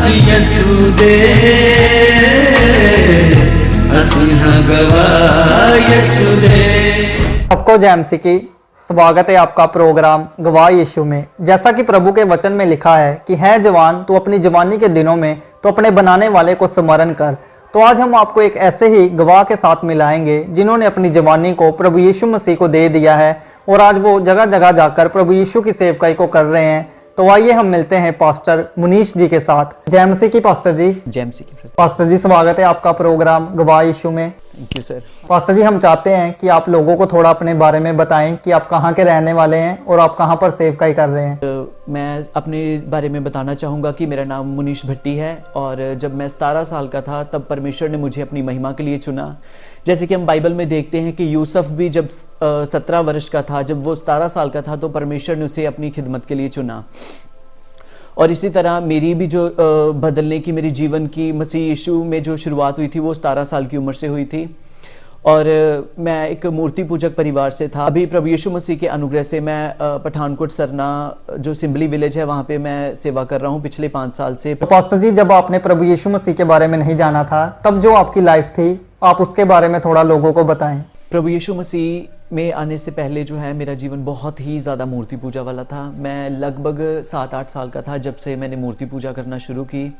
यसुदे यसुदे। आपको जय मसीह की स्वागत है आपका प्रोग्राम गवाह यीशु में। जैसा कि प्रभु के वचन में लिखा है कि है जवान तो अपनी जवानी के दिनों में तो अपने बनाने वाले को स्मरण कर। तो आज हम आपको एक ऐसे ही गवाह के साथ मिलाएंगे जिन्होंने अपनी जवानी को प्रभु यीशु मसीह को दे दिया है और आज वो जगह जगह जाकर प्रभु यीशु की सेवकाई को कर रहे हैं। तो आइए हम मिलते हैं पास्टर मुनीश जी के साथ। जय मसीह की पास्टर जी। जय मसीह की। पास्टर जी स्वागत है आपका प्रोग्राम गवाह यीशु में। Thank you sir. पास्टर जी हम चाहते हैं कि आप लोगों को थोड़ा अपने बारे में बताएं कि आप कहाँ के रहने वाले हैं और आप कहाँ पर सेवकाई कर रहे हैं। मैं अपने बारे में बताना चाहूँगा कि मेरा नाम मुनीश भट्टी है और जब मैं 17 साल का था तब परमेश्वर ने मुझे अपनी महिमा के लिए चुना। जैसे कि हम बाइबल में देखते हैं कि यूसुफ भी जब 17 वर्ष का था, जब वो 17 साल का था तो परमेश्वर ने उसे अपनी खिदमत के लिए चुना। और इसी तरह मेरी भी जो बदलने की मेरी जीवन की मसीह यीशु में जो शुरुआत हुई थी वो 17 साल की उम्र से हुई थी। और मैं एक मूर्ति पूजक परिवार से था। अभी प्रभु यीशु मसीह के अनुग्रह से मैं पठानकोट सरना जो सिम्बली विलेज है वहाँ पे मैं सेवा कर रहा हूँ पिछले 5 साल से। तो पास्टर जी जब आपने प्रभु यीशु मसीह के बारे में नहीं जाना था तब जो आपकी लाइफ थी आप उसके बारे में थोड़ा लोगों को बताएं। प्रभु यीशु मसीह में आने से पहले जो है मेरा जीवन बहुत ही ज़्यादा मूर्ति पूजा वाला था। मैं लगभग 7-8 साल का था जब से मैंने मूर्ति पूजा करना शुरू की।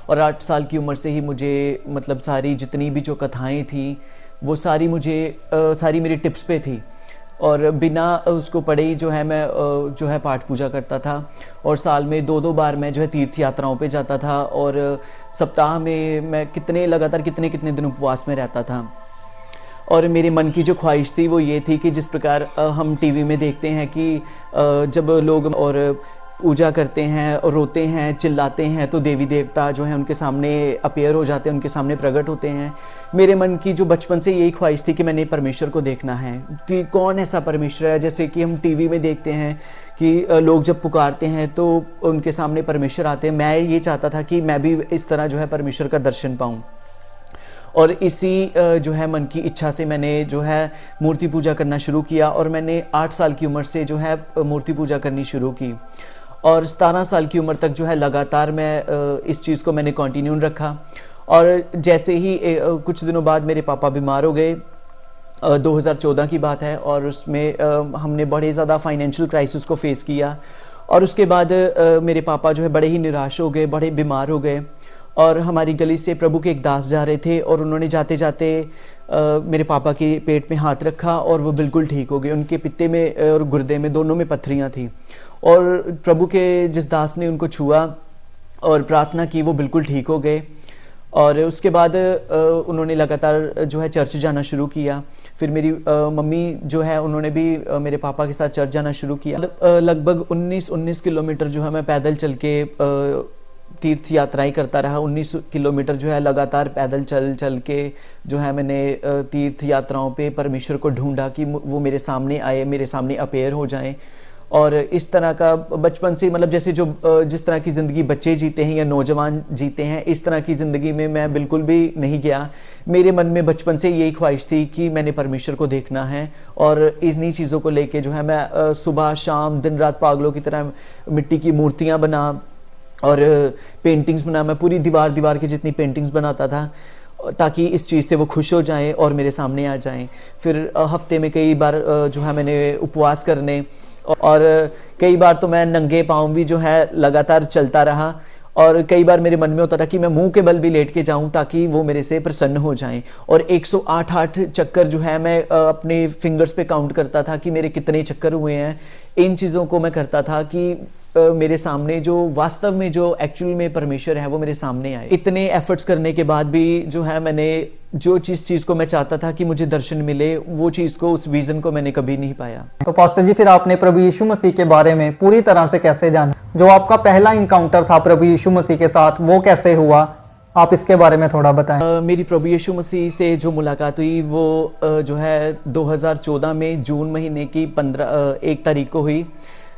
और 8 साल की उम्र से ही मुझे मतलब सारी जितनी भी जो कथाएं थी वो सारी मुझे सारी मेरी टिप्स पे थी और बिना उसको पढ़े ही जो है मैं जो है पाठ पूजा करता था। और साल में 2-2 बार मैं जो है तीर्थ यात्राओं पे जाता था और सप्ताह में मैं लगातार कितने दिन उपवास में रहता था। और मेरे मन की जो ख्वाहिश थी वो ये थी कि जिस प्रकार हम टीवी में देखते हैं कि जब लोग और पूजा करते हैं और रोते हैं चिल्लाते हैं तो देवी देवता जो है उनके सामने अपीयर हो जाते हैं, उनके सामने प्रकट होते हैं। मेरे मन की जो बचपन से यही ख्वाहिश थी कि मैंने परमेश्वर को देखना है कि कौन ऐसा परमेश्वर है। जैसे कि हम टीवी में देखते हैं कि लोग जब पुकारते हैं तो उनके सामने परमेश्वर आते हैं। मैं ये चाहता था कि मैं भी इस तरह जो है परमेश्वर का दर्शन पाऊँ। और इसी जो है मन की इच्छा से मैंने जो है मूर्ति पूजा करना शुरू किया और मैंने 8 साल की उम्र से जो है मूर्ति पूजा करनी शुरू की। और 17 साल की उम्र तक जो है लगातार मैं इस चीज़ को मैंने कंटिन्यू रखा। और जैसे ही कुछ दिनों बाद मेरे पापा बीमार हो गए, 2014 की बात है, और उसमें हमने बड़े ज़्यादा फाइनेंशियल क्राइसिस को फेस किया। और उसके बाद मेरे पापा जो है बड़े ही निराश हो गए, बड़े बीमार हो गए। और हमारी गली से प्रभु के एक दास जा रहे थे और उन्होंने जाते जाते मेरे पापा के पेट में हाथ रखा और वो बिल्कुल ठीक हो गए। उनके पित्ते में और गुर्दे में दोनों में पत्थरियाँ थी और प्रभु के जिस दास ने उनको छुआ और प्रार्थना की वो बिल्कुल ठीक हो गए। और उसके बाद उन्होंने लगातार जो है चर्च जाना शुरू किया। फिर मेरी मम्मी जो है उन्होंने भी मेरे पापा के साथ चर्च जाना शुरू किया। लगभग 19 किलोमीटर जो है मैं पैदल चल के तीर्थ यात्राएं करता रहा। 19 किलोमीटर जो है लगातार पैदल चल के जो है मैंने तीर्थ यात्राओं पे परमेश्वर को ढूंढा कि वो मेरे सामने आए, मेरे सामने अपीयर हो जाएं। और इस तरह का बचपन से मतलब जैसे जिस तरह की ज़िंदगी बच्चे जीते हैं या नौजवान जीते हैं, इस तरह की ज़िंदगी में मैं बिल्कुल भी नहीं गया। मेरे मन में बचपन से यही ख्वाहिश थी कि मैंने परमेश्वर को देखना है। और इन्हीं चीज़ों को लेके जो है मैं सुबह शाम दिन रात पागलों की तरह मिट्टी की मूर्तियाँ बना और पेंटिंग्स बना। मैं पूरी दीवार की जितनी पेंटिंग्स बनाता था ताकि इस चीज़ से वो खुश हो जाएं और मेरे सामने आ जाएं। फिर हफ्ते में कई बार जो है मैंने उपवास करने और कई बार तो मैं नंगे पाँव भी जो है लगातार चलता रहा। और कई बार मेरे मन में होता था कि मैं मुंह के बल भी लेट के जाऊं ताकि वो मेरे से प्रसन्न हो जाएं। और 108 चक्कर जो है मैं अपने फिंगर्स पे काउंट करता था कि मेरे कितने चक्कर हुए हैं। इन चीज़ों को मैं करता था कि मेरे सामने जो वास्तव में जो एक्चुअल में परमेश्वर है वो मेरे सामने आए। इतने एफर्ट्स करने के बाद भी जो है मैंने जो चीज़ को मैं चाहता था कि मुझे दर्शन मिले वो चीज़ को, उस विजन को मैंने कभी नहीं पाया। तो पास्टर जी फिर आपने प्रभु यीशु मसीह के बारे में पूरी तरह से कैसे जाना? जो आपका पहला इनकाउंटर था प्रभु यीशु मसीह के साथ वो कैसे हुआ, आप इसके बारे में थोड़ा बताएं। मेरी प्रभु यीशु मसीह से जो मुलाकात हुई वो जो है 2014 में जून महीने की 1 तारीख को हुई,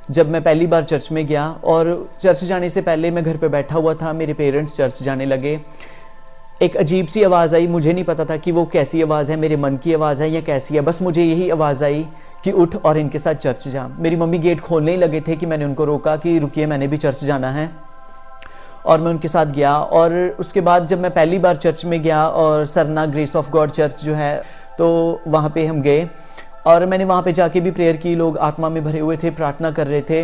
जब मैं पहली बार चर्च में गया। और चर्च जाने से पहले मैं घर पे बैठा हुआ था, मेरे पेरेंट्स चर्च जाने लगे। एक अजीब सी आवाज़ आई, मुझे नहीं पता था कि वो कैसी आवाज़ है, मेरे मन की आवाज़ है या कैसी है। बस मुझे यही आवाज़ आई कि उठ और इनके साथ चर्च जा। मेरी मम्मी गेट खोलने ही लगे थे कि मैंने उनको रोका कि रुकिए मैंने भी चर्च जाना है। और मैं उनके साथ गया। और उसके बाद जब मैं पहली बार चर्च में गया, और Sarna grace of God church जो है, तो वहाँ पे हम गए और मैंने वहाँ पे जाके भी प्रेयर की। लोग आत्मा में भरे हुए थे, प्रार्थना कर रहे थे।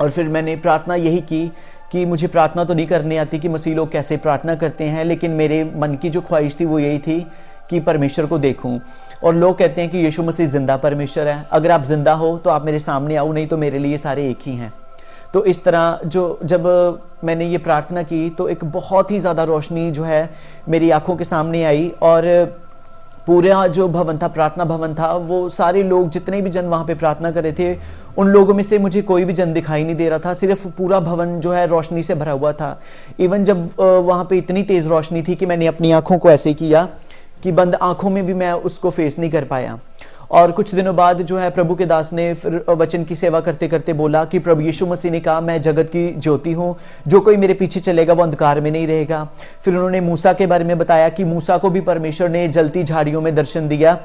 और फिर मैंने प्रार्थना यही की कि मुझे प्रार्थना तो नहीं करनी आती कि मसीह लोग कैसे प्रार्थना करते हैं, लेकिन मेरे मन की जो ख्वाहिश थी वो यही थी कि परमेश्वर को देखूं। और लोग कहते हैं कि यीशु मसीह जिंदा परमेश्वर है, अगर आप जिंदा हो तो आप मेरे सामने आओ, नहीं तो मेरे लिए सारे एक ही हैं। तो इस तरह जब मैंने ये प्रार्थना की तो एक बहुत ही ज़्यादा रोशनी जो है मेरी आंखों के सामने आई। और पूरा जो भवन था, प्रार्थना भवन था, वो सारे लोग, जितने भी जन वहाँ पे प्रार्थना कर रहे थे, उन लोगों में से मुझे कोई भी जन दिखाई नहीं दे रहा था। सिर्फ पूरा भवन जो है रोशनी से भरा हुआ था। इवन जब वहाँ पे इतनी तेज़ रोशनी थी कि मैंने अपनी आंखों को ऐसे किया कि बंद आंखों में भी मैं उसको फेस नहीं कर पाया। और कुछ दिनों बाद जो है प्रभु के दास ने फिर वचन की सेवा करते करते बोला कि प्रभु यीशु मसीह ने कहा, मैं जगत की ज्योति हूँ, जो कोई मेरे पीछे चलेगा वो अंधकार में नहीं रहेगा। फिर उन्होंने मूसा के बारे में बताया कि मूसा को भी परमेश्वर ने जलती झाड़ियों में दर्शन दिया।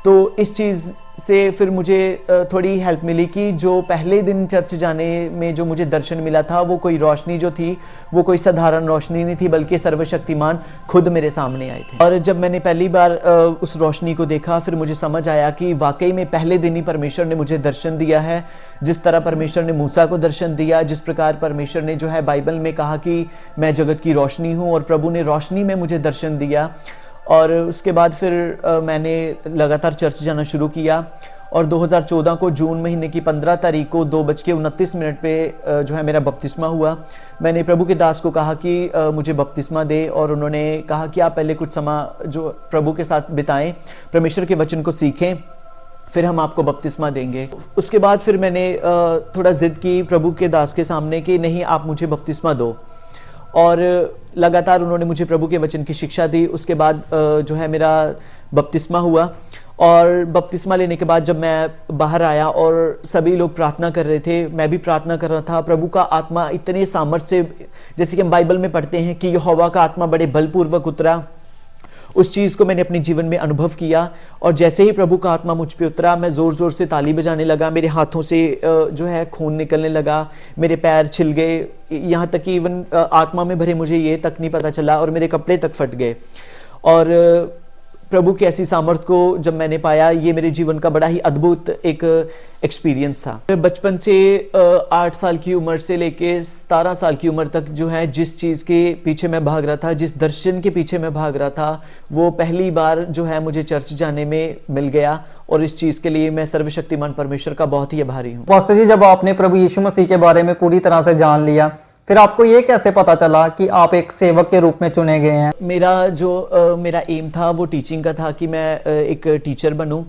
तो इस चीज़ से फिर मुझे थोड़ी हेल्प मिली कि जो पहले दिन चर्च जाने में जो मुझे दर्शन मिला था, वो कोई रोशनी जो थी वो कोई साधारण रोशनी नहीं थी, बल्कि सर्वशक्तिमान खुद मेरे सामने आए थे। और जब मैंने पहली बार उस रोशनी को देखा, फिर मुझे समझ आया कि वाकई में पहले दिन ही परमेश्वर ने मुझे दर्शन दिया है। जिस तरह परमेश्वर ने मूसा को दर्शन दिया, जिस प्रकार परमेश्वर ने जो है बाइबल में कहा कि मैं जगत की रोशनी हूँ, और प्रभु ने रोशनी में मुझे दर्शन दिया। और उसके बाद फिर मैंने लगातार चर्च जाना शुरू किया। और 2014 को जून महीने की 15 तारीख को 2:29 पे जो है मेरा बपतिस्मा हुआ। मैंने प्रभु के दास को कहा कि मुझे बपतिस्मा दे, और उन्होंने कहा कि आप पहले कुछ समय जो प्रभु के साथ बिताएं, परमेश्वर के वचन को सीखें, फिर हम आपको बपतिस्मा देंगे। उसके बाद फिर मैंने थोड़ा ज़िद की प्रभु के दास के सामने कि नहीं, आप मुझे बपतिस्मा दो। और लगातार उन्होंने मुझे प्रभु के वचन की शिक्षा दी। उसके बाद जो है मेरा बपतिस्मा हुआ। और बपतिस्मा लेने के बाद जब मैं बाहर आया और सभी लोग प्रार्थना कर रहे थे, मैं भी प्रार्थना कर रहा था, प्रभु का आत्मा इतने सामर्थ्य से, जैसे कि हम बाइबल में पढ़ते हैं कि यहोवा का आत्मा बड़े बलपूर्वक उतरा, उस चीज़ को मैंने अपने जीवन में अनुभव किया। और जैसे ही प्रभु का आत्मा मुझ पे उतरा, मैं ज़ोर ज़ोर से ताली बजाने लगा, मेरे हाथों से जो है खून निकलने लगा, मेरे पैर छिल गए, यहाँ तक कि इवन आत्मा में भरे मुझे ये तक नहीं पता चला, और मेरे कपड़े तक फट गए। और प्रभु की ऐसी सामर्थ को जब मैंने पाया, ये मेरे जीवन का बड़ा ही अद्भुत एक एक्सपीरियंस था। बचपन से 8 साल की उम्र से लेके 17 साल की उम्र तक जो है जिस चीज़ के पीछे मैं भाग रहा था, जिस दर्शन के पीछे मैं भाग रहा था, वो पहली बार जो है मुझे चर्च जाने में मिल गया। और इस चीज़ के लिए मैं सर्वशक्तिमान परमेश्वर का बहुत ही आभारी हूँ। पास्टर जी, जब आपने प्रभु यीशु मसीह के बारे में पूरी तरह से जान लिया, फिर आपको ये कैसे पता चला कि आप एक सेवक के रूप में चुने गए हैं? मेरा एम था वो टीचिंग का था कि मैं एक टीचर बनूं।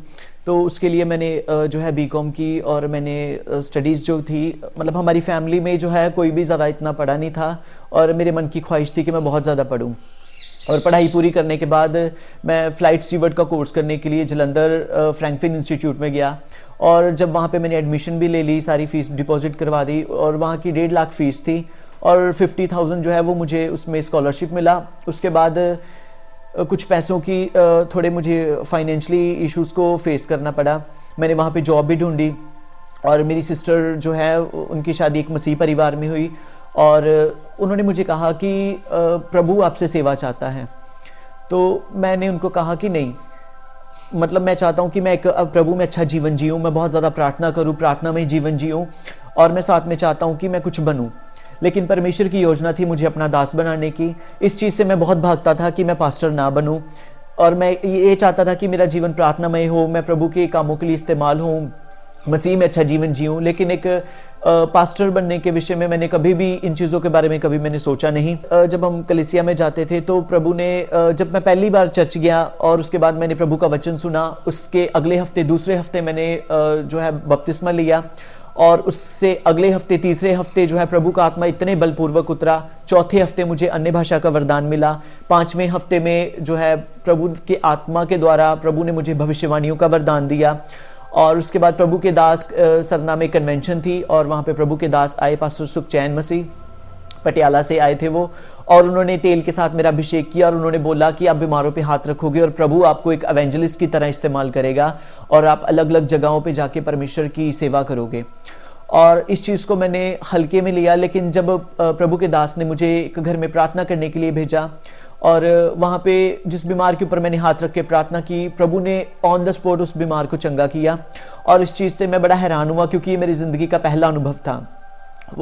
तो उसके लिए मैंने जो है बीकॉम की, और मैंने स्टडीज़ जो थी, मतलब हमारी फैमिली में जो है कोई भी ज़्यादा इतना पढ़ा नहीं था, और मेरे मन की ख्वाहिश थी कि मैं बहुत ज़्यादा पढूं। और पढ़ाई पूरी करने के बाद मैं फ़्लाइट स्टीवर्ड का कोर्स करने के लिए जलंधर फ्रैंकफिन इंस्टीट्यूट में गया। और जब वहाँ पे मैंने एडमिशन भी ले ली, सारी फ़ीस डिपॉजिट करवा दी, और वहाँ की 1.5 लाख फ़ीस थी, और 50,000 जो है वो मुझे उसमें स्कॉलरशिप मिला। उसके बाद कुछ पैसों की थोड़े मुझे फाइनेंशियली इश्यूज़ को फेस करना पड़ा। मैंने वहाँ पे जॉब भी ढूंढी, और मेरी सिस्टर जो है उनकी शादी एक मसीह परिवार में हुई, और उन्होंने मुझे कहा कि प्रभु आपसे सेवा चाहता है। तो मैंने उनको कहा कि नहीं, मतलब मैं चाहता हूँ कि मैं एक प्रभु में अच्छा जीवन जीऊँ, मैं बहुत ज़्यादा प्रार्थना करूँ, प्रार्थना में जीवन जीऊँ, और मैं साथ में चाहता हूँ कि मैं कुछ बनूँ। लेकिन परमेश्वर की योजना थी मुझे अपना दास बनाने की। इस चीज़ से मैं बहुत भागता था कि मैं पास्टर ना बनूं, और मैं ये चाहता था कि मेरा जीवन प्रार्थनामय हो, मैं प्रभु के कामों के लिए इस्तेमाल हूँ, मसीह में अच्छा जीवन जीऊँ। लेकिन एक पास्टर बनने के विषय में मैंने कभी भी इन चीज़ों के बारे में कभी मैंने सोचा नहीं। जब हम कलीसिया में जाते थे तो प्रभु ने, जब मैं पहली बार चर्च गया और उसके बाद मैंने प्रभु का वचन सुना, उसके अगले हफ्ते, दूसरे हफ्ते मैंने जो है बपतिस्मा लिया, और उससे अगले हफ्ते, तीसरे हफ्ते जो है प्रभु का आत्मा इतने बलपूर्वक उतरा। चौथे हफ्ते मुझे अन्य भाषा का वरदान मिला। 5वें हफ्ते में जो है प्रभु की आत्मा के द्वारा प्रभु ने मुझे भविष्यवाणियों का वरदान दिया। और उसके बाद प्रभु के दास सरना में कन्वेंशन थी, और वहाँ पे प्रभु के दास आए, पास्टर सुखचैन मसीह पटियाला से आए थे वो, और उन्होंने तेल के साथ मेरा अभिषेक किया, और उन्होंने बोला कि आप बीमारों पे हाथ रखोगे और प्रभु आपको एक एवेंजलिस्ट की तरह इस्तेमाल करेगा, और आप अलग अलग जगहों पे जाके परमेश्वर की सेवा करोगे। और इस चीज़ को मैंने हल्के में लिया। लेकिन जब प्रभु के दास ने मुझे एक घर में प्रार्थना करने के लिए भेजा और वहाँ पे जिस बीमार के ऊपर मैंने हाथ रख के प्रार्थना की, प्रभु ने ऑन द स्पॉट उस बीमार को चंगा किया। और इस चीज़ से मैं बड़ा हैरान हुआ क्योंकि ये मेरी ज़िंदगी का पहला अनुभव था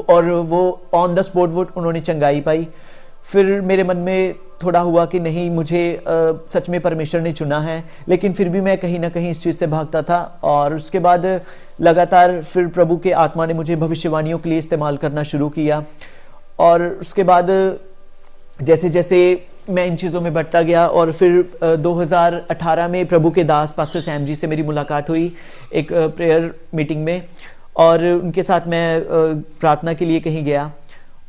और वो ऑन द स्पॉट वो उन्होंने चंगाई पाई। फिर मेरे मन में थोड़ा हुआ कि नहीं, मुझे सच में परमेश्वर ने चुना है, लेकिन फिर भी मैं कहीं ना कहीं इस चीज़ से भागता था। और उसके बाद लगातार फिर प्रभु के आत्मा ने मुझे भविष्यवाणियों के लिए इस्तेमाल करना शुरू किया। और उसके बाद जैसे जैसे मैं इन चीज़ों में बढ़ता गया और फिर 2018 में प्रभु के दास पास्टर सैम जी से मेरी मुलाकात हुई एक प्रेयर मीटिंग में, और उनके साथ मैं प्रार्थना के लिए कहीं गया।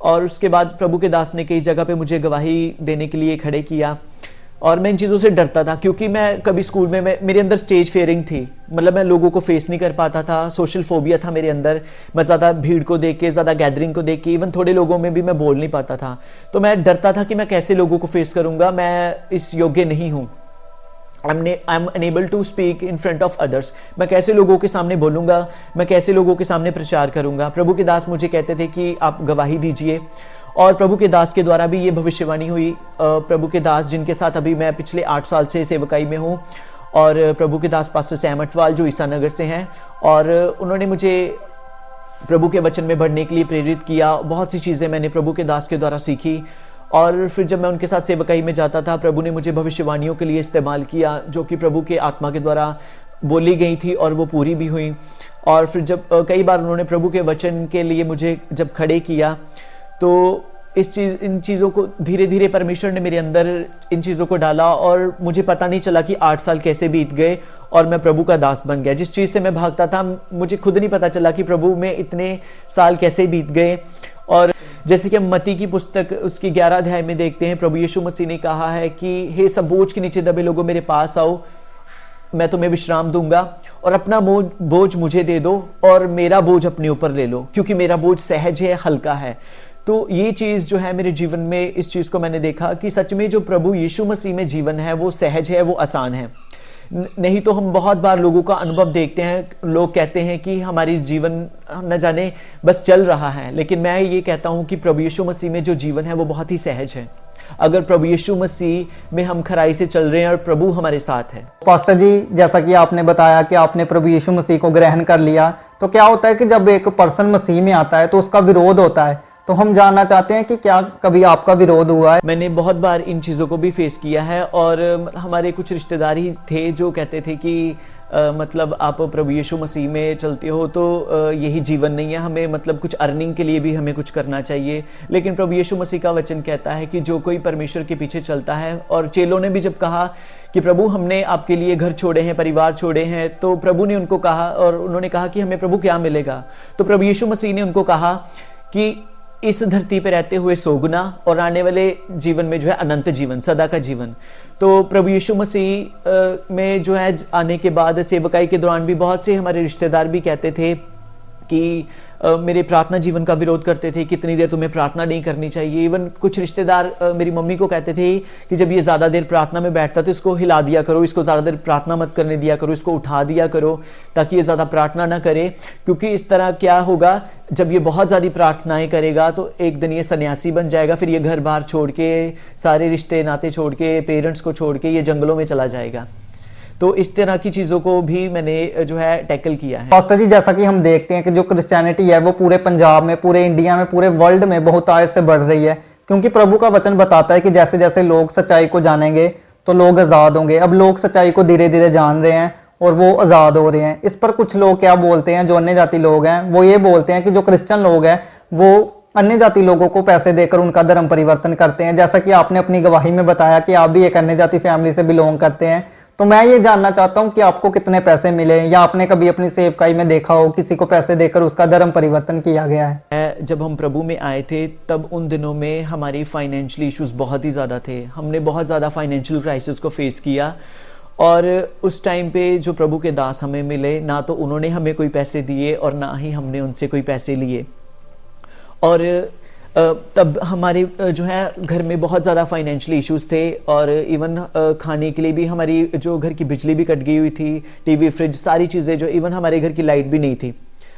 और उसके बाद प्रभु के दास ने कई जगह पे मुझे गवाही देने के लिए खड़े किया। और मैं इन चीज़ों से डरता था क्योंकि मैं कभी स्कूल में मेरे अंदर स्टेज फेयरिंग थी, मतलब मैं लोगों को फेस नहीं कर पाता था, सोशल फोबिया था मेरे अंदर। मैं ज़्यादा भीड़ को देख के, ज़्यादा गैदरिंग को देख के, इवन थोड़े लोगों में भी मैं बोल नहीं पाता था। तो मैं डरता था कि मैं कैसे लोगों को फेस करूँगा, मैं इस योग्य नहीं हूँ। I am unable to speak in front of others. मैं कैसे लोगों के सामने बोलूँगा, मैं कैसे लोगों के सामने प्रचार करूँगा। प्रभु के दास मुझे कहते थे कि आप गवाही दीजिए, और प्रभु के दास के द्वारा भी ये भविष्यवाणी हुई। प्रभु के दास जिनके साथ अभी मैं पिछले 8 साल से सेवकाई में हूँ, और प्रभु के दास पास्टर सैम अटवाल जो ईसानगर से हैं, और उन्होंने मुझे प्रभु के वचन में बढ़ने के लिए प्रेरित किया। बहुत सी चीज़ें मैंने प्रभु के दास के द्वारा सीखी। और फिर जब मैं उनके साथ सेवकाई में जाता था, प्रभु ने मुझे भविष्यवाणियों के लिए इस्तेमाल किया जो कि प्रभु के आत्मा के द्वारा बोली गई थी और वो पूरी भी हुई। और फिर जब कई बार उन्होंने प्रभु के वचन के लिए मुझे जब खड़े किया, तो इन चीज़ों को धीरे धीरे परमेश्वर ने मेरे अंदर इन चीज़ों को डाला, और मुझे पता नहीं चला कि 8 साल कैसे बीत गए और मैं प्रभु का दास बन गया। जिस चीज़ से मैं भागता था, मुझे खुद नहीं पता चला कि प्रभु में इतने साल कैसे बीत गए। और जैसे कि हम मत्ती की पुस्तक उसकी 11 अध्याय में देखते हैं, प्रभु यीशु मसीह ने कहा है कि हे सब बोझ के नीचे दबे लोगों, मेरे पास आओ, मैं तुम्हें विश्राम दूंगा, और अपना बोझ मुझे दे दो और मेरा बोझ अपने ऊपर ले लो, क्योंकि मेरा बोझ सहज है, हल्का है। तो ये चीज़ जो है मेरे जीवन में, इस चीज़ को मैंने देखा कि सच में जो प्रभु यीशु मसीह में जीवन है वो सहज है, वो आसान है। नहीं तो हम बहुत बार लोगों का अनुभव देखते हैं, लोग कहते हैं कि हमारी जीवन न जाने बस चल रहा है, लेकिन मैं ये कहता हूँ कि प्रभु यीशु मसीह में जो जीवन है वो बहुत ही सहज है। अगर प्रभु यीशु मसीह में हम खराई से चल रहे हैं और प्रभु हमारे साथ है। पास्टर जी, जैसा कि आपने बताया कि आपने प्रभु यीशु मसीह को ग्रहण कर लिया, तो क्या होता है कि जब एक पर्सन मसीह में आता है तो उसका विरोध होता है, तो हम जानना चाहते हैं कि क्या कभी आपका विरोध हुआ है? मैंने बहुत बार इन चीज़ों को भी फेस किया है, और हमारे कुछ रिश्तेदार ही थे जो कहते थे कि मतलब आप प्रभु यीशु मसीह में चलते हो तो यही जीवन नहीं है, हमें मतलब कुछ अर्निंग के लिए भी हमें कुछ करना चाहिए। लेकिन प्रभु यीशु मसीह का वचन कहता है कि जो कोई परमेश्वर के पीछे चलता है, और चेलों ने भी जब कहा कि प्रभु हमने आपके लिए घर छोड़े हैं, परिवार छोड़े हैं, तो प्रभु ने उनको कहा, और उन्होंने कहा कि हमें प्रभु क्या मिलेगा। तो प्रभु यीशु मसीह ने उनको कहा कि इस धरती पे रहते हुए 100 गुना, और आने वाले जीवन में जो है अनंत जीवन, सदा का जीवन। तो प्रभु यीशु मसीह में जो है आने के बाद सेवकाई के दौरान भी बहुत से हमारे रिश्तेदार भी कहते थे कि मेरे प्रार्थना जीवन का विरोध करते थे, कितनी देर तुम्हें प्रार्थना नहीं करनी चाहिए। इवन कुछ रिश्तेदार मेरी मम्मी को कहते थे कि जब ये ज़्यादा देर प्रार्थना में बैठता तो इसको हिला दिया करो, इसको ज़्यादा देर प्रार्थना मत करने दिया करो, इसको उठा दिया करो ताकि ये ज़्यादा प्रार्थना ना करे, क्योंकि इस तरह क्या होगा, जब ये बहुत ज़्यादा प्रार्थनाएं करेगा तो एक दिन ये सन्यासी बन जाएगा, फिर ये घर बार छोड़ के, सारे रिश्ते नाते छोड़ के, पेरेंट्स को छोड़ के ये जंगलों में चला जाएगा। तो इस तरह की चीज़ों को भी मैंने जो है टैकल किया है। पास्टर जी, जैसा कि हम देखते हैं कि जो क्रिश्चियनिटी है वो पूरे पंजाब में, पूरे इंडिया में, पूरे वर्ल्ड में बहुत आय से बढ़ रही है, क्योंकि प्रभु का वचन बताता है कि जैसे जैसे लोग सच्चाई को जानेंगे तो लोग आज़ाद होंगे। अब लोग सच्चाई को धीरे धीरे जान रहे हैं और वो आज़ाद हो रहे हैं। इस पर कुछ लोग क्या बोलते हैं, जो अन्य जाति लोग हैं, वो ये बोलते हैं कि जो क्रिश्चियन लोग हैं वो अन्य जाति लोगों को पैसे देकर उनका धर्म परिवर्तन करते हैं। जैसा कि आपने अपनी गवाही में बताया कि आप भी एक अन्य जाति फैमिली से बिलोंग करते हैं, तो मैं ये जानना चाहता हूँ कि आपको कितने पैसे मिले, या आपने कभी अपनी सेवकाई में देखा हो किसी को पैसे देकर उसका धर्म परिवर्तन किया गया है? जब हम प्रभु में आए थे तब उन दिनों में हमारी फाइनेंशियल इश्यूज बहुत ही ज़्यादा थे, हमने बहुत ज़्यादा फाइनेंशियल क्राइसिस को फेस किया। और उस टाइम पे जो प्रभु के दास हमें मिले, ना तो उन्होंने हमें कोई पैसे दिए और ना ही हमने उनसे कोई पैसे लिए। और तब हमारे जो है घर में बहुत ज़्यादा फाइनेंशियल इश्यूज थे, और इवन खाने के लिए भी हमारी जो घर की बिजली भी कट गई हुई थी, टीवी, फ्रिज, सारी चीज़ें जो, इवन हमारे घर की लाइट भी नहीं थी।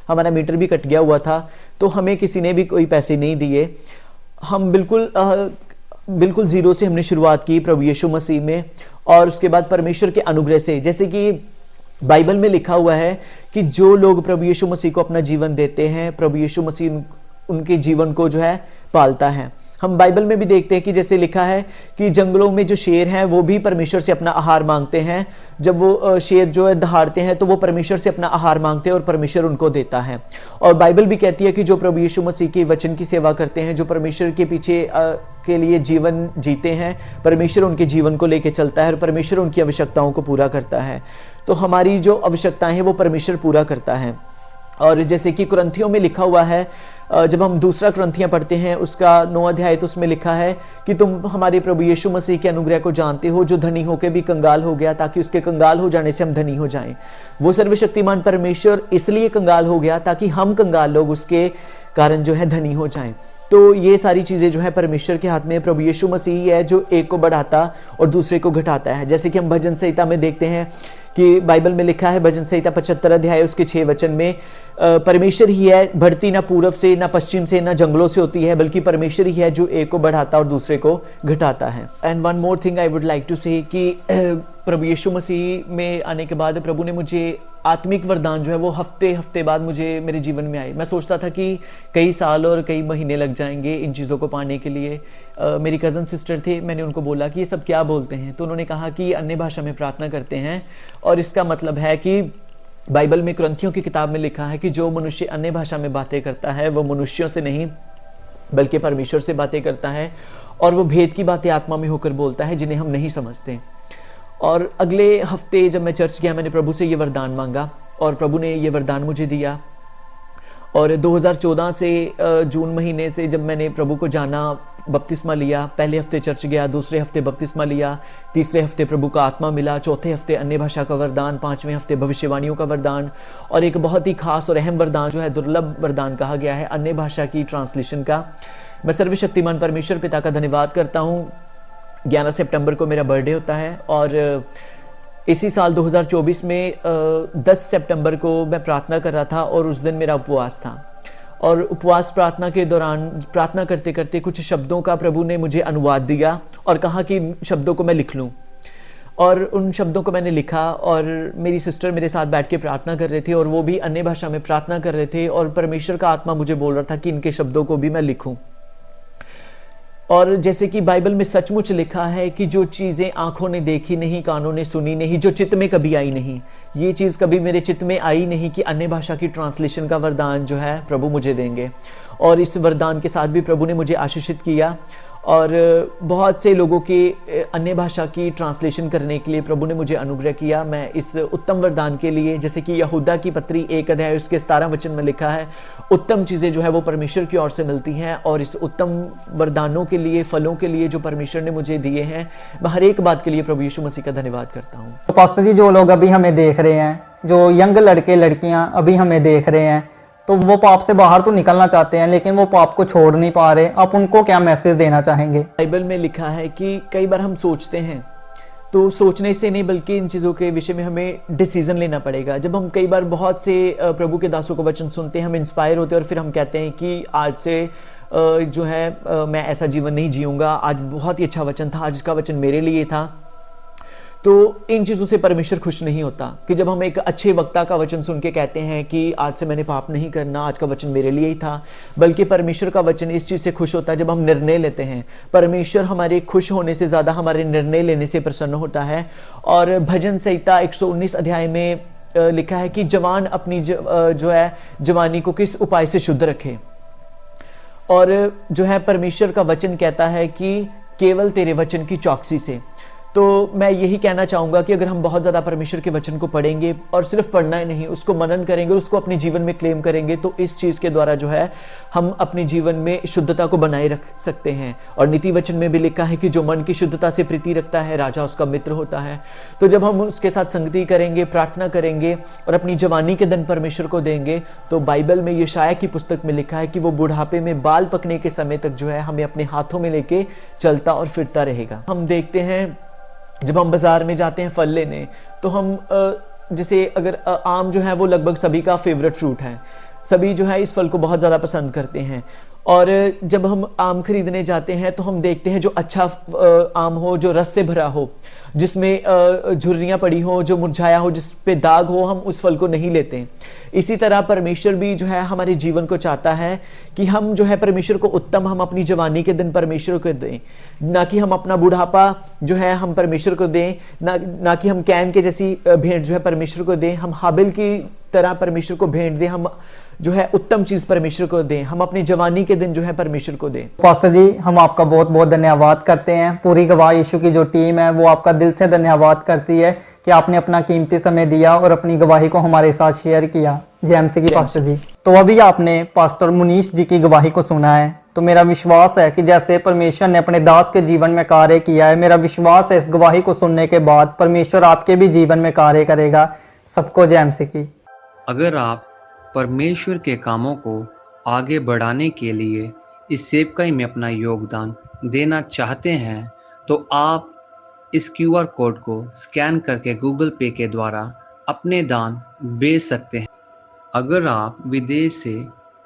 हमारा मीटर भी कट गया हुआ था, तो हमें किसी ने भी कोई पैसे नहीं दिए। हम बिल्कुल ज़ीरो से हमने शुरुआत की प्रभु यीशु मसीह में, और उसके बाद परमेश्वर के अनुग्रह से, जैसे कि बाइबल में लिखा हुआ है कि जो लोग प्रभु यीशु मसीह को अपना जीवन देते हैं, प्रभु यीशु मसीह उनके जीवन को जो है पालता है। हम बाइबल में भी देखते हैं कि जैसे लिखा है कि जंगलों में जो शेर हैं वो भी परमेश्वर से अपना आहार मांगते हैं। जब वो शेर जो है दहाड़ते हैं तो वो परमेश्वर से अपना आहार मांगते हैं और परमेश्वर उनको देता है। और बाइबल भी कहती है कि जो प्रभु यीशु मसीह के वचन की सेवा करते हैं, जो परमेश्वर के पीछे के लिए जीवन जीते हैं, परमेश्वर उनके जीवन को लेके चलता है और परमेश्वर उनकी आवश्यकताओं को पूरा करता है। तो हमारी जो आवश्यकताएं हैं वो परमेश्वर पूरा करता है। और जैसे कि कुरिन्थियों में लिखा हुआ है, जब हम दूसरा कुरिन्थियां पढ़ते हैं उसका 9 अध्याय, तो उसमें लिखा है कि तुम हमारे प्रभु यीशु मसीह के अनुग्रह को जानते हो, जो धनी होकर भी कंगाल हो गया ताकि उसके कंगाल हो जाने से हम धनी हो जाएं। वो सर्वशक्तिमान परमेश्वर इसलिए कंगाल हो गया ताकि हम कंगाल लोग उसके कारण जो है धनी हो जाएं। तो ये सारी चीज़ें जो है परमेश्वर के हाथ में। प्रभु यीशु मसीह ही है जो एक को बढ़ाता और दूसरे को घटाता है। जैसे कि हम भजन संहिता में देखते हैं कि बाइबल में लिखा है, भजन संहिता 75 अध्याय उसके 6 वचन में, परमेश्वर ही है, बढ़ती ना पूर्व से ना पश्चिम से ना जंगलों से होती है, बल्कि परमेश्वर ही है जो एक को बढ़ाता और दूसरे को घटाता है। And one more thing I would like to say कि प्रभु यीशु मसीह में आने के बाद प्रभु ने मुझे आत्मिक वरदान जो है वो हफ्ते बाद मुझे मेरे जीवन में आए। मैं सोचता था कि कई साल और कई महीने लग जाएंगे इन चीज़ों को पाने के लिए। मेरी कज़न सिस्टर थे, मैंने उनको बोला कि ये सब क्या बोलते हैं, तो उन्होंने कहा कि अन्य भाषा में प्रार्थना करते हैं, और इसका मतलब है कि बाइबल में कुरिन्थियों की किताब में लिखा है कि जो मनुष्य अन्य भाषा में बातें करता है वो मनुष्यों से नहीं बल्कि परमेश्वर से बातें करता है, और वो भेद की बातें आत्मा में होकर बोलता है जिन्हें हम नहीं समझते। और अगले हफ्ते जब मैं चर्च गया, मैंने प्रभु से ये वरदान मांगा और प्रभु ने ये वरदान मुझे दिया। और 2014 से जून महीने से जब मैंने प्रभु को जाना, बपतिस्मा लिया, पहले हफ्ते चर्च गया, दूसरे हफ्ते बपतिस्मा लिया, तीसरे हफ्ते प्रभु का आत्मा मिला, चौथे हफ्ते अन्य भाषा का वरदान, 5वें हफ्ते भविष्यवाणियों का वरदान, और एक बहुत ही खास और अहम वरदान जो है दुर्लभ वरदान कहा गया है अन्य भाषा की ट्रांसलेशन का। मैं सर्वशक्तिमान परमेश्वर पिता का धन्यवाद करता हूँ। 11 सितंबर को मेरा बर्थडे होता है, और इसी साल 2024 में 10 सितंबर को मैं प्रार्थना कर रहा था और उस दिन मेरा उपवास था। और उपवास प्रार्थना के दौरान प्रार्थना करते करते कुछ शब्दों का प्रभु ने मुझे अनुवाद दिया और कहा कि शब्दों को मैं लिख लूँ। और उन शब्दों को मैंने लिखा, और मेरी सिस्टर मेरे साथ बैठ के प्रार्थना कर रहे थे और वो भी अन्य भाषा में प्रार्थना कर रहे थे, और परमेश्वर का आत्मा मुझे बोल रहा था कि इनके शब्दों को भी मैं लिखूं। और जैसे कि बाइबल में सचमुच लिखा है कि जो चीज़ें आंखों ने देखी नहीं, कानों ने सुनी नहीं, जो चित्त में कभी आई नहीं, ये चीज़ कभी मेरे चित्त में आई नहीं कि अन्य भाषा की ट्रांसलेशन का वरदान जो है प्रभु मुझे देंगे। और इस वरदान के साथ भी प्रभु ने मुझे आशीषित किया, और बहुत से लोगों के अन्य भाषा की ट्रांसलेशन करने के लिए प्रभु ने मुझे अनुग्रह किया। मैं इस उत्तम वरदान के लिए, जैसे कि यहूदा की पत्री 1 अध्याय उसके 17 वचन में लिखा है, उत्तम चीज़ें जो है वो परमेश्वर की ओर से मिलती हैं, और इस उत्तम वरदानों के लिए, फलों के लिए जो परमेश्वर ने मुझे दिए हैं, मैं हर एक बात के लिए प्रभु यीशु मसीह का धन्यवाद करता हूँ। तो पास्टर जी, जो लोग अभी हमें देख रहे हैं, जो यंग लड़के लड़कियाँ अभी हमें देख रहे हैं, तो वो पाप से बाहर तो निकलना चाहते हैं लेकिन वो पाप को छोड़ नहीं पा रहे, आप उनको क्या मैसेज देना चाहेंगे? बाइबल में लिखा है कि कई बार हम सोचते हैं, तो सोचने से नहीं बल्कि इन चीज़ों के विषय में हमें डिसीजन लेना पड़ेगा। जब हम कई बार बहुत से प्रभु के दासों को वचन सुनते हैं, हम इंस्पायर होते हैं और फिर हम कहते हैं कि आज से जो है मैं ऐसा जीवन नहीं जीऊँगा, आज बहुत ही अच्छा वचन था, आज का वचन मेरे लिए था। तो इन चीज़ों से परमेश्वर खुश नहीं होता कि जब हम एक अच्छे वक्ता का वचन सुन के कहते हैं कि आज से मैंने पाप नहीं करना, आज का वचन मेरे लिए ही था, बल्कि परमेश्वर का वचन इस चीज़ से खुश होता है जब हम निर्णय लेते हैं। परमेश्वर हमारे खुश होने से ज़्यादा हमारे निर्णय लेने से प्रसन्न होता है। और भजन संहिता 119 अध्याय में लिखा है कि जवान अपनी जो है जवानी को किस उपाय से शुद्ध रखे, और जो है परमेश्वर का वचन कहता है कि केवल तेरे वचन की चौकसी से। तो मैं यही कहना चाहूँगा कि अगर हम बहुत ज़्यादा परमेश्वर के वचन को पढ़ेंगे, और सिर्फ पढ़ना ही नहीं, उसको मनन करेंगे और उसको अपने जीवन में क्लेम करेंगे, तो इस चीज़ के द्वारा जो है हम अपने जीवन में शुद्धता को बनाए रख सकते हैं। और नीति वचन में भी लिखा है कि जो मन की शुद्धता से प्रीति रखता है, राजा उसका मित्र होता है। तो जब हम उसके साथ संगति करेंगे, प्रार्थना करेंगे और अपनी जवानी के दिन परमेश्वर को देंगे, तो बाइबल में यशायाह की पुस्तक में लिखा है कि वो बुढ़ापे में बाल पकने के समय तक जो है हमें अपने हाथों में लेके चलता और फिरता रहेगा। हम देखते हैं जब हम बाज़ार में जाते हैं फल लेने, तो हम जैसे अगर आम जो है वो लगभग सभी का फेवरेट फ्रूट है, सभी जो है इस फल को बहुत ज़्यादा पसंद करते हैं। और जब हम आम खरीदने जाते हैं तो हम देखते हैं जो अच्छा आम हो, जो रस से भरा हो, जिसमें झुर्रियाँ पड़ी हो, जो मुरझाया हो, जिस पे दाग हो, हम उस फल को नहीं लेते। इसी तरह परमेश्वर भी जो है हमारे जीवन को चाहता है कि हम जो है परमेश्वर को उत्तम, हम अपनी जवानी के दिन परमेश्वर को दें, ना कि हम अपना बुढ़ापा जो है हम परमेश्वर को दें, ना कि हम कैन के जैसी भेंट जो है परमेश्वर को दें, हम हाबिल की तरह परमेश्वर को भेंट दें, हम जो है उत्तम चीज परमेश्वर को दें, हम अपनी जवानी के दिन जो है परमेश्वर को दें। पास्टर जी, हम आपका बहुत बहुत धन्यवाद करते हैं। पूरी गवाह यीशु की जो टीम है वो आपका दिल से धन्यवाद करती है कि आपने अपना कीमती समय दिया और अपनी गवाही को हमारे साथ शेयर किया। जय एमसी की पास्टर जी। तो अभी आपने पास्टर मुनीश जी की गवाही को सुना है, तो मेरा विश्वास है कि जैसे परमेश्वर ने अपने दास के जीवन में कार्य किया है, मेरा विश्वास है इस गवाही को सुनने के बाद परमेश्वर आपके भी जीवन में कार्य करेगा। सबको जय एमसी की। अगर आप परमेश्वर के कामों को आगे बढ़ाने के लिए इस सेवकाई में अपना योगदान देना चाहते हैं तो आप इस क्यूआर कोड को स्कैन करके गूगल पे के द्वारा अपने दान भेज सकते हैं। अगर आप विदेश से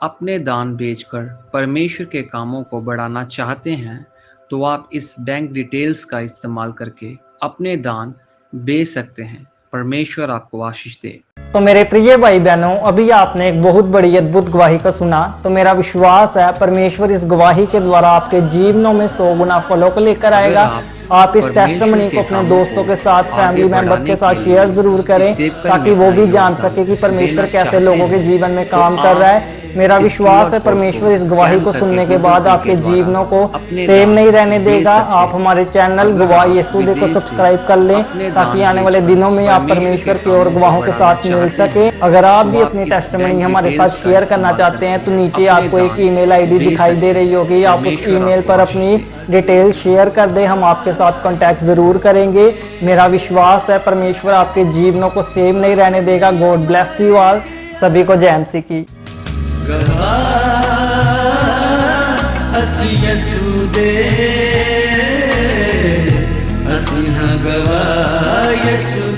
अपने दान भेजकर परमेश्वर के कामों को बढ़ाना चाहते हैं तो आप इस बैंक डिटेल्स का इस्तेमाल करके अपने दान भेज सकते हैं। परमेश्वर आपको आशीष दे। तो मेरे प्रिय भाई बहनों, अभी आपने एक बहुत बड़ी अद्भुत गवाही को सुना। तो मेरा विश्वास है परमेश्वर इस गवाही के द्वारा आपके जीवनों में 100 गुना फलों को लेकर आएगा। आप इस टेस्टिमनी को अपने दोस्तों के साथ, फैमिली मेंबर्स के साथ शेयर जरूर करें ताकि वो भी जान सके कि परमेश्वर कैसे लोगों के जीवन में काम कर रहा है। मेरा विश्वास है परमेश्वर इस गवाही को सुनने के बाद आपके जीवनों को सेम नहीं रहने देगा। आप हमारे चैनल गवाह यीशु को सब्सक्राइब कर लें ताकि आने वाले दिनों में आप परमेश्वर की और गवाहों के साथ मिल सके। अगर आप भी अपनी टेस्टिमनी हमारे साथ शेयर करना चाहते हैं तो नीचे आपको एक ईमेल आईडी दिखाई दे रही होगी, आप उस ईमेल पर अपनी डिटेल शेयर कर दें, हम आपके साथ कांटेक्ट जरूर करेंगे। मेरा विश्वास है परमेश्वर आपके जीवनों को सेम नहीं रहने देगा। God bless you all. सभी को जय एमसी की। ਅਸੀਂ ਯਿਸੂ ਦੇ ਅਸੀਂ ਹਾਂ ਗਵਾਹ ਯਿਸੂ